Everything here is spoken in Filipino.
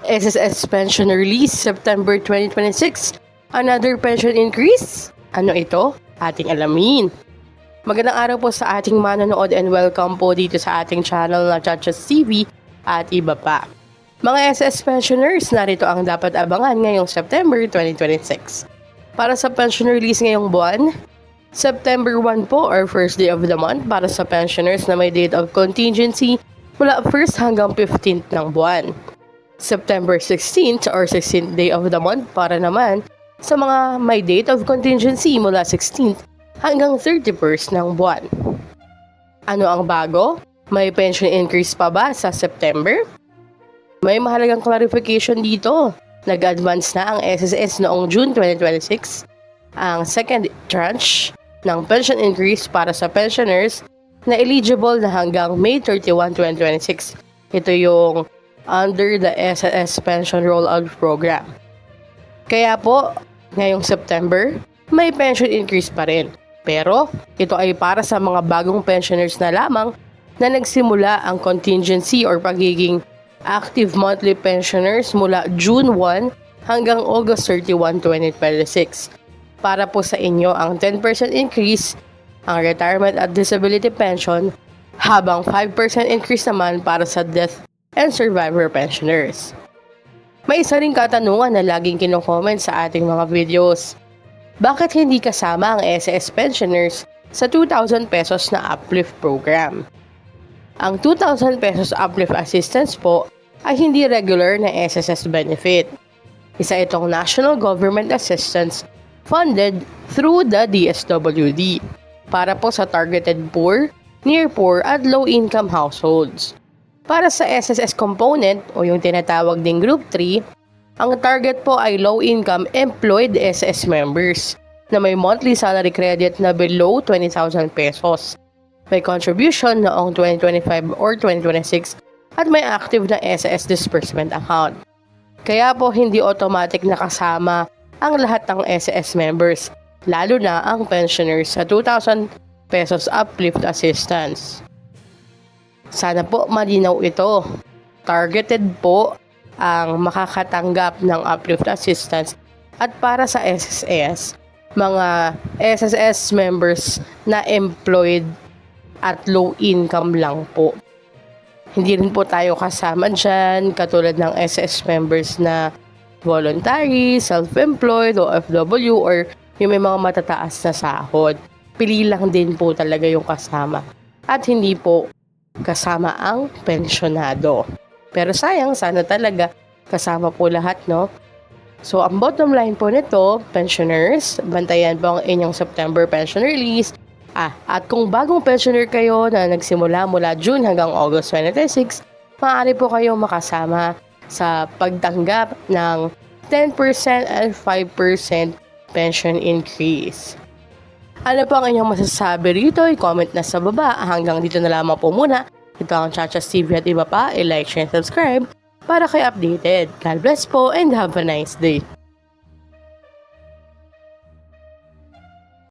SSS pension release September 2026. Another pension increase? Ano ito? Ating alamin. Magandang araw po sa ating manonood and welcome po dito sa ating channel na Chachas TV at iba pa. Mga SS pensioners, narito ang dapat abangan ngayong September 2026. Para sa pension release ngayong buwan, September 1 po or first day of the month para sa pensioners na may date of contingency mula 1st hanggang 15th ng buwan. September 16th or 16th day of the month para naman sa mga may date of contingency mula 16th hanggang 31st ng buwan. Ano ang bago? May pension increase pa ba sa September? May mahalagang clarification dito. Nag-advance na ang SSS noong June 2026. Ang second tranche ng pension increase para sa pensioners na eligible na hanggang May 31, 2026. Ito yung under the SSS Pension Rollout Program. Kaya po, ngayong September, may pension increase pa rin. Pero, ito ay para sa mga bagong pensioners na lamang na nagsimula ang contingency or pagiging active monthly pensioners mula June 1 hanggang August 31, 2026. Para po sa inyo ang 10% increase, ang retirement at disability pension, habang 5% increase naman para sa death and survivor pensioners. May isa ring katanungan na laging kino-comment sa ating mga videos. Bakit hindi kasama ang SS pensioners sa 2,000 pesos na uplift program? Ang 2,000 pesos uplift assistance po ay hindi regular na SSS benefit. Isa itong national government assistance funded through the DSWD para po sa targeted poor, near poor at low-income households. Para sa SSS component o yung tinatawag ding Group 3, ang target po ay low-income employed SS members na may monthly salary credit na below 20,000 pesos. May contribution noong 2025 or 2026 at may active na SS disbursement account. Kaya po hindi automatic nakasama ang lahat ng SS members, lalo na ang pensioners sa 2,000 pesos uplift assistance. Sana po malinaw ito. Targeted po ang makakatanggap ng uplift assistance at para sa SSS, mga SSS members na employed at low income lang po. Hindi rin po tayo kasama dyan katulad ng SS members na voluntary, self-employed, OFW or yung may mga matataas na sahod. Pili lang din po talaga yung kasama at hindi po kasama ang pensyonado. Pero sayang, sana talaga kasama po lahat, no? So, ang bottom line po nito, pensioners, bantayan po ang inyong September pension release. At kung bagong pensioner kayo na nagsimula mula June hanggang August 2026, maaari po kayong makasama sa pagtanggap ng 10% and 5% pension increase. Ano po ang inyong masasabi rito? I-comment na sa baba. Hanggang dito na lamang po muna. Ito ang Chachas TV at iba pa. I-like, share, and subscribe para kayo updated. God bless po and have a nice day.